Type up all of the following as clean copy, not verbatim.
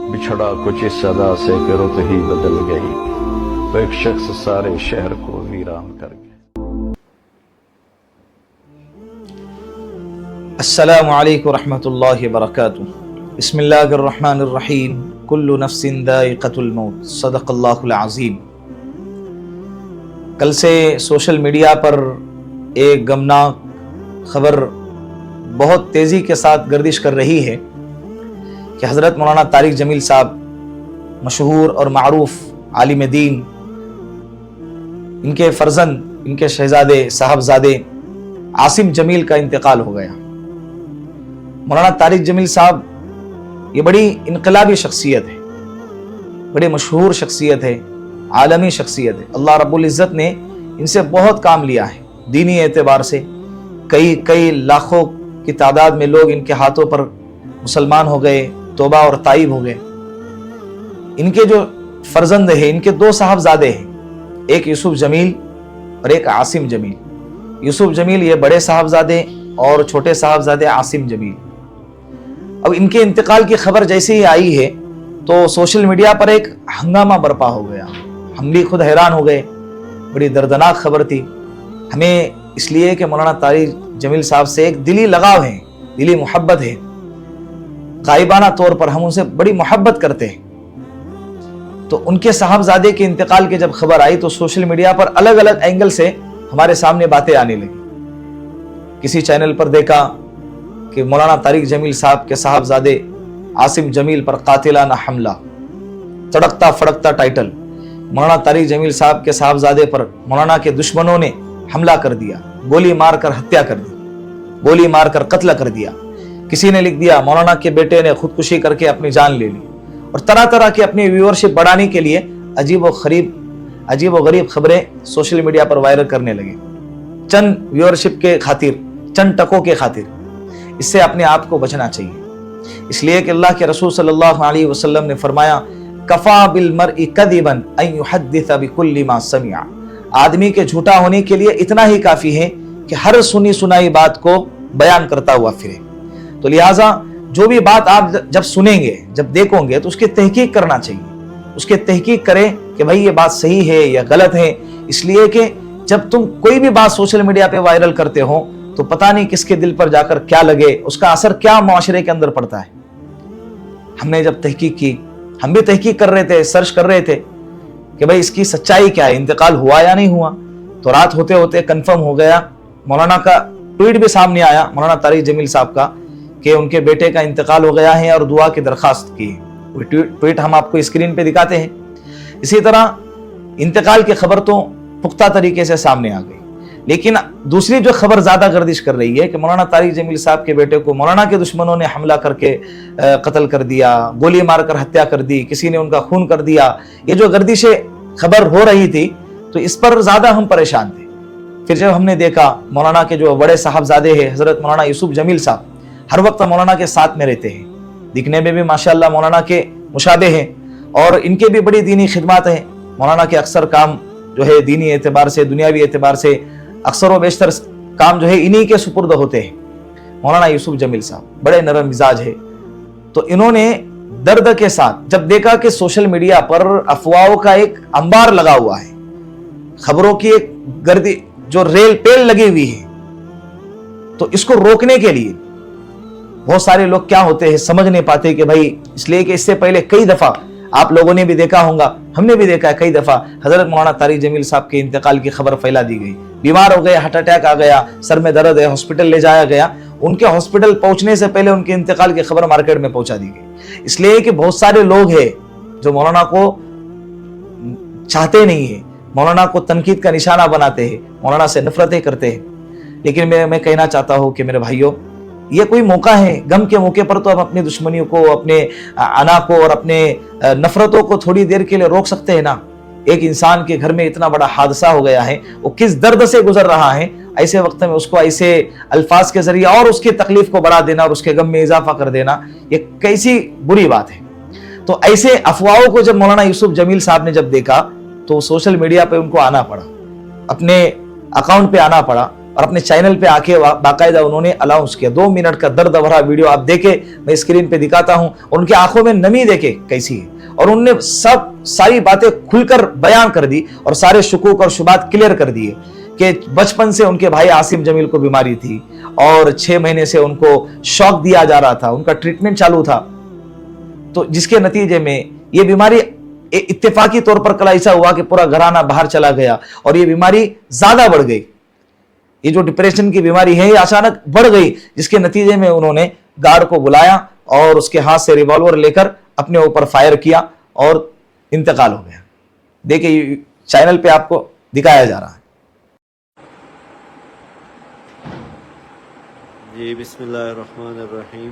बिछड़ा कुछ इस सदा से कि रुत ही बदल गई, तो एक शख्स सारे शहर को वीरान कर गया। अस्सलामु अलैकुम रहमतुल्लाहि व बरकातुहू। बिस्मिल्लाहिर्रहमानिर्रहीम। कुल्लु नफ्सिन दाइक़तुल मौत। सदक़ल्लाहुल अज़ीम। कल से सोशल मीडिया पर एक गमनाक खबर बहुत तेज़ी के साथ गर्दिश कर रही है कि हज़रत मौलाना तारिक जमील साहब मशहूर और मारूफ आलिम दीन, इनके फर्जंद, इनके शहजादे साहबजादे आसिम जमील का इंतकाल हो गया। मौलाना तारिक जमील साहब ये बड़ी इनकलाबी शख्सियत है, बड़ी मशहूर शख्सियत है, आलमी शख्सियत है। अल्लाह रब्बुल इज़्ज़त ने इनसे बहुत काम लिया है दीनी एतबार से। कई लाखों की तादाद में लोग इनके हाथों पर मुसलमान हो गए, तौबा और ताइब हो गए। इनके जो फर्जंद है, इनके दो साहबजादे हैं, एक यूसुफ जमील और एक आसिम जमील। यूसुफ जमील ये बड़े साहबजादे और छोटे साहबजादे आसिम जमील। अब इनके इंतकाल की खबर जैसे ही आई है तो सोशल मीडिया पर एक हंगामा बरपा हो गया। हम भी खुद हैरान हो गए, बड़ी दर्दनाक खबर थी। हमें इसलिए कि मौलाना तारिक जमील साहब से एक दिली लगाव है, दिली मोहब्बत है, गायबाना तौर पर हम उनसे बड़ी मोहब्बत करते हैं। तो उनके साहबजादे के इंतकाल की जब खबर आई तो सोशल मीडिया पर अलग अलग एंगल से हमारे सामने बातें आने लगी। किसी चैनल पर देखा कि मौलाना तारिक जमील साहब के साहबजादे आसिम जमील पर कातिलाना हमला, तड़कता फड़कता टाइटल। मौलाना तारिक जमील साहब के साहबजादे पर मौलाना के दुश्मनों ने हमला कर दिया, गोली मारकर हत्या कर दी, गोली मारकर कत्ल कर दिया। किसी ने लिख दिया मौलाना के बेटे ने खुदकुशी करके अपनी जान ले ली। और तरह तरह की अपनी व्यूअरशिप बढ़ाने के लिए अजीब व गरीब खबरें सोशल मीडिया पर वायरल करने लगे, चंद व्यूअरशिप के खातिर, चंद टकों के खातिर। इससे अपने आप को बचना चाहिए, इसलिए कि अल्लाह के रसूल सल्लल्लाहु अलैहि वसल्लम ने फरमाया, कफा बिल मर्इ कदिबन अन युहद्दिस बिकुल्लि मा समिअ। आदमी के झूठा होने के लिए इतना ही काफी है कि हर सुनी सुनाई बात को बयान करता हुआ फिरे। तो लिहाजा जो भी बात आप जब सुनेंगे, जब देखोगे, तो उसकी तहकीक करना चाहिए। उसकी तहकीक करें कि भाई ये बात सही है या गलत है। इसलिए कि जब तुम कोई भी बात सोशल मीडिया पे वायरल करते हो तो पता नहीं किसके दिल पर जाकर क्या लगे, उसका असर क्या मुआशरे के अंदर पड़ता है। हमने जब तहकीक की, हम भी तहकीक कर रहे थे, सर्च कर रहे थे कि भाई इसकी सच्चाई क्या है, इंतकाल हुआ या नहीं हुआ। तो रात होते होते कंफर्म हो गया, मौलाना का ट्वीट भी सामने आया, मौलाना तारिक जमील साहब का, कि उनके बेटे का इंतकाल हो गया है और दुआ की दरखास्त की। वो ट्वीट हम आपको स्क्रीन पे दिखाते हैं। इसी तरह इंतकाल की खबर तो पुख्ता तरीके से सामने आ गई, लेकिन दूसरी जो खबर ज्यादा गर्दिश कर रही है कि मौलाना तारिक जमील साहब के बेटे को मौलाना के दुश्मनों ने हमला करके कत्ल कर दिया, गोली मारकर हत्या कर दी, किसी ने उनका खून कर दिया। ये जो गर्दिश खबर हो रही थी तो इस पर ज्यादा हम परेशान थे। फिर जब हमने देखा मौलाना के जो बड़े साहबजादे हैं हजरत मौलाना यूसुफ जमील साहब, हर वक्त मौलाना के साथ में रहते हैं, दिखने में भी माशाअल्लाह मौलाना के मुशाबे हैं और इनके भी बड़ी दीनी खिदमत है। मौलाना के अक्सर काम जो है दीनी एतबार से, दुनियावी एतबार से अक्सर व बेशतर काम जो है इन्हीं के सुपुर्द होते हैं। मौलाना यूसुफ जमील साहब बड़े नरम मिजाज है। तो इन्होंने दर्द के साथ जब देखा कि सोशल मीडिया पर अफवाहों का एक अंबार लगा हुआ है, खबरों की एक गर्दी जो रेल पेल लगी हुई है, तो इसको रोकने के लिए बहुत सारे लोग क्या होते हैं समझ नहीं पाते कि भाई, इसलिए कि इससे पहले कई दफा आप लोगों ने भी देखा होगा, हमने भी देखा है, कई दफा हजरत मौलाना तारिक जमील साहब के इंतकाल की खबर फैला दी गई। बीमार हो गए, हार्ट अटैक आ गया, सर में दर्द है, हॉस्पिटल ले जाया गया। उनके हॉस्पिटल पहुंचने से पहले उनके इंतकाल की खबर मार्केट में पहुंचा दी गई। इसलिए कि बहुत सारे लोग हैं जो मौलाना को चाहते नहीं है, मौलाना को तनकीद का निशाना बनाते हैं, मौलाना से नफरतें करते हैं। लेकिन मैं कहना चाहता हूं कि मेरे भाइयों, ये कोई मौका है, गम के मौके पर तो हम अपनी दुश्मनियों को, अपने अना को और अपने नफरतों को थोड़ी देर के लिए रोक सकते हैं ना। एक इंसान के घर में इतना बड़ा हादसा हो गया है, वो किस दर्द से गुजर रहा है, ऐसे वक्त में उसको ऐसे अल्फाज के जरिए और उसकी तकलीफ को बढ़ा देना और उसके गम में इजाफा कर देना, ये कैसी बुरी बात है। तो ऐसे अफवाहों को जब मौलाना यूसुफ जमील साहब ने जब देखा तो सोशल मीडिया पे उनको आना पड़ा, अपने अकाउंट पे आना पड़ा और अपने चैनल पे आके बाकायदा उन्होंने अनाउंस किया। 2 मिनट का दर्द भरा वीडियो आप देखे, मैं स्क्रीन पे दिखाता हूं, उनकी आंखों में नमी देखे कैसी है, और उनने सारी बातें खुलकर बयान कर दी और सारे शुकूक और शुबात क्लियर कर दिए कि बचपन से उनके भाई आसिम जमील को बीमारी थी और 6 महीने से उनको शॉक दिया जा रहा था, उनका ट्रीटमेंट चालू था, तो जिसके नतीजे में ये बीमारी इत्तेफाकी तौर पर कल ऐसा हुआ कि पूरा घराना बाहर चला गया और ये बीमारी ज्यादा बढ़ गई। ये जो डिप्रेशन की बीमारी है ये अचानक बढ़ गई, जिसके नतीजे में उन्होंने गार्ड को बुलाया और उसके हाथ से रिवॉल्वर लेकर अपने ऊपर फायर किया और इंतकाल हो गया। देखिए चैनल पे आपको दिखाया जा रहा है। जी बिस्मिल्लाहिर्रहमानिर्रहीम,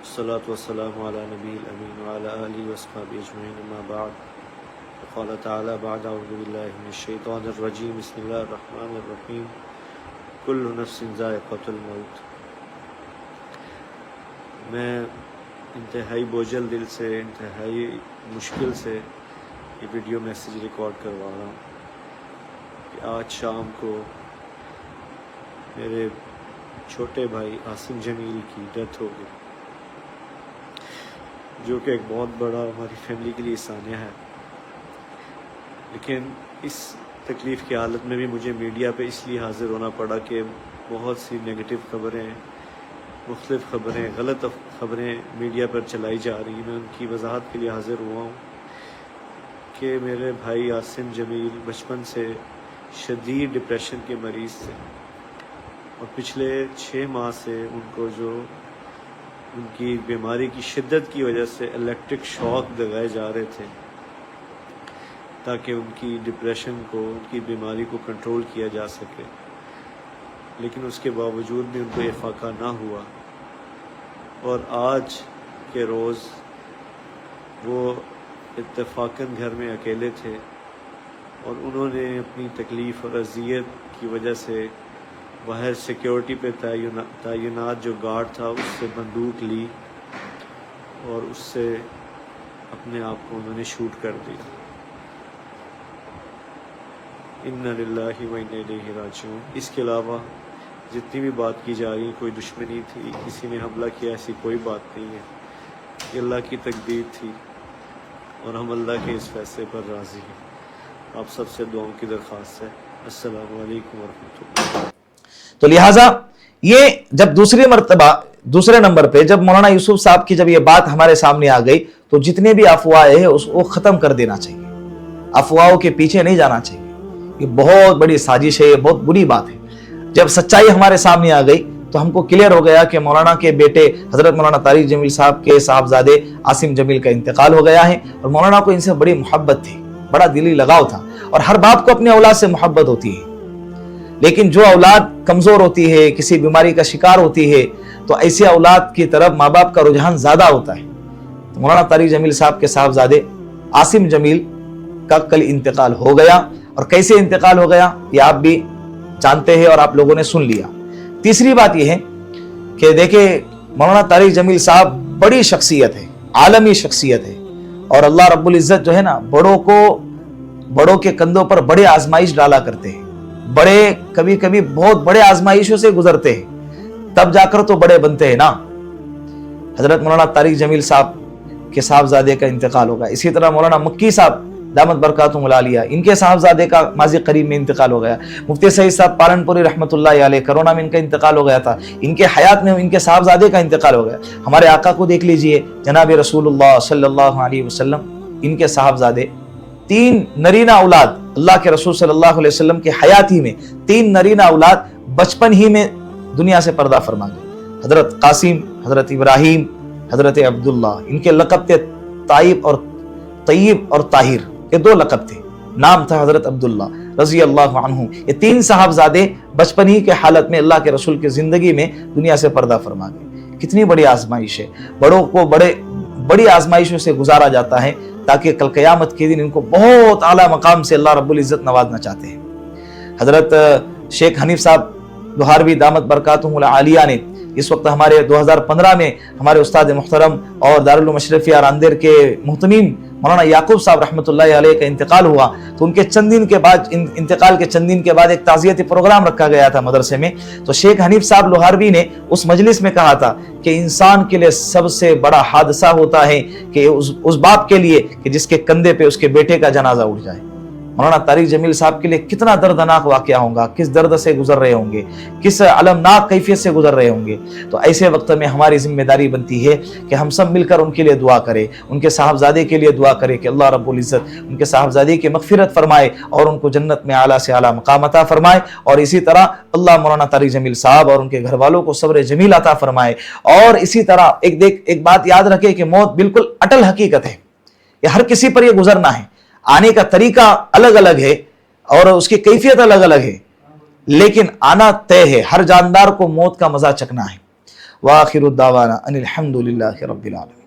अस्सलातु वस्सलामु अला नबील अमीन व अला आलिहि व अस्हाबिहि अजमईन, अम्मा बाद। क़ाल तआला बाद अऊज़ु बिल्लाहि मिनश शैतानिर रजीम, बिस्मिल्लाहिर्रहमानिर्रहीम, कुल्लु नफ्सिन ज़ाइक़तुल मौत। मैं इंतहाई बोझल दिल से, इंतहाई मुश्किल से ये वीडियो मैसेज रिकॉर्ड करवा रहा हूँ कि आज शाम को मेरे छोटे भाई आसिम जमील की डेथ हो गई, जो कि एक बहुत बड़ा हमारी फैमिली के लिए सान्या है। लेकिन इस तकलीफ़ की हालत में भी मुझे मीडिया पे इसलिए हाज़िर होना पड़ा कि बहुत सी नेगेटिव खबरें, मुख्तलिफ़ खबरें, गलत खबरें मीडिया पर चलाई जा रही हैं। मैं उनकी वजाहत के लिए हाज़िर हुआ हूँ कि मेरे भाई आसिम जमील बचपन से शदीद डिप्रेशन के मरीज़ थे और पिछले 6 माह से उनको जो उनकी बीमारी की शिद्दत की वजह से इलेक्ट्रिक शॉक लगाए जा रहे थे ताकि उनकी डिप्रेशन को, उनकी बीमारी को कंट्रोल किया जा सके, लेकिन उसके बावजूद भी उनको इफाका ना हुआ। और आज के रोज़ वो इत्तेफाकन घर में अकेले थे और उन्होंने अपनी तकलीफ़ और अज़ियत की वजह से बाहर सिक्योरिटी पे तैनात जो गार्ड था उससे बंदूक ली और उससे अपने आप को उन्होंने शूट कर दिया। इन्ना लिल्लाहि व इन्ना इलैहि राजिऊन। इसके अलावा जितनी भी बात की जा रही, कोई दुश्मनी थी, किसी ने हमला किया, ऐसी कोई बात नहीं है। ये अल्लाह की तकदीर थी और हम अल्लाह के इस फैसले पर राज़ी हैं। आप सबसे दुआओं की दरख्वास्त है। अस्सलामु अलैकुम व रहमतुल्लाह। तो लिहाजा ये जब दूसरे नंबर पे जब मौलाना यूसुफ साहब की जब ये बात हमारे सामने आ गई तो जितने भी अफवाहें हैं उसको खत्म कर देना चाहिए, अफवाहों के पीछे नहीं जाना चाहिए। ये बहुत बड़ी साजिश है, ये बहुत बुरी बात है। जब सच्चाई हमारे सामने आ गई तो हमको क्लियर हो गया कि मौलाना के बेटे हजरत मौलाना तारिक जमील साहब के साहबजादे आसिम जमील का इंतकाल हो गया है और मौलाना को इनसे बड़ी मोहब्बत थी, बड़ा दिली लगाव था और हर बाप को अपने औलाद से मोहब्बत होती है। लेकिन जो औलाद कमजोर होती है, किसी बीमारी का शिकार होती है, तो ऐसे औलाद की तरफ माँ बाप का रुझान ज्यादा होता है। तो मौलाना तारिक जमील साहब के साहबजादे आसिम जमील का कल इंतकाल हो गया और कैसे इंतकाल हो गया ये आप भी जानते हैं और आप लोगों ने सुन लिया। तीसरी बात यह है कि देखिए मौलाना तारिक जमील साहब बड़ी शख्सियत है, आलमी शख्सियत है और अल्लाह रब्बुल इज्जत जो है ना बड़ों के कंधों पर बड़े आजमाइश डाला करते हैं। बड़े कभी कभी बहुत बड़े आजमाइशों से गुजरते हैं तब जाकर तो बड़े बनते हैं ना। हजरत मौलाना तारिक जमील साहब के साहबजादे का इंतकाल होगा। इसी तरह मौलाना मक्की साहब दामत बरकातुहुल आलिया, इनके साहबजादे का माजी करीब में इंतकाल हो गया। मुफ्ती सईद साहब पालनपुरी रहमतुल्लाह अलैह, कोरोना में इनका इंतकाल हो गया था। इनके हयात में इनके साहबजादे का इंतकाल हो गया। हमारे आका को देख लीजिए, जनाब रसूलुल्लाह सल्लल्लाहु अलैहि वसल्लम, इनके साहबजादे 3 नरीना औलाद, अल्लाह के रसूल सल्लल्लाहु अलैहि वसल्लम के हयात ही में 3 नरीना औलाद बचपन ही में दुनिया से पर्दा फरमा गए। हजरत कासिम, हजरत इब्राहिम, हजरत अब्दुल्ला, इनके लक़ब थे तय्यब और ताहिर, ये 2 लक़ब थे। नाम था हजरत अब्दुल्ला रजी अल्लाह अन्हु। ये 3 साहबजादे बचपन ही के हालत में अल्लाह के रसूल की जिंदगी में दुनिया से पर्दा फरमा गए। कितनी बड़ी आजमाइश है, बड़ों को बड़ी आजमाइशों से गुजारा जाता है ताकि कल क़यामत के दिन इनको बहुत आला मकाम से अल्लाह रब्बुल इज्जत नवाजना चाहते हैं। हजरत शेख हनीफ साहब लोहारवी दामत बरकातुहुल आलिया ने इस वक्त हमारे 2015 में हमारे उस्ताद मुहतरम और दारुल मशरफिया रांदेर के मुहतमीम मौलाना याकूब साहब रहमतुल्लाहि अलैह का इंतकाल हुआ, तो उनके चंद दिन के बाद, इंतकाल के चंद दिन के बाद एक ताज़ियती प्रोग्राम रखा गया था मदरसे में। तो शेख हनीफ साहब लोहारवी ने उस मजलिस में कहा था कि इंसान के लिए सबसे बड़ा हादसा होता है कि उस बाप के लिए कि जिसके कंधे पे उसके बेटे का जनाजा उठ जाए। मौलाना तारिक जमील साहब के लिए कितना दर्दनाक वाक़या होगा, किस दर्द से गुजर रहे होंगे, किस अलमनाक कैफियत से गुजर रहे होंगे। तो ऐसे वक्त में हमारी जिम्मेदारी बनती है कि हम सब मिलकर उनके लिए दुआ करें, उनके साहबजादे के लिए दुआ करें कि अल्लाह रब्बुल इज़्ज़त उनके साहबजादे की मग़फ़िरत फरमाए और उनको जन्नत में आला से आला मक़ाम अता फरमाए। और इसी तरह अल्लाह मौलाना तारिक जमील साहब और उनके घर वालों को सब्र जमील अता फरमाए। और इसी तरह एक बात याद रखें कि मौत बिल्कुल अटल हकीकत है, ये हर किसी पर ये गुजरना है। आने का तरीका अलग अलग है और उसकी कैफियत अलग अलग है, लेकिन आना तय है। हर जानदार को मौत का मजा चखना है। व आखिरु दावाना अनिल हम्दुलिल्लाहि रब्बिल आलमीन।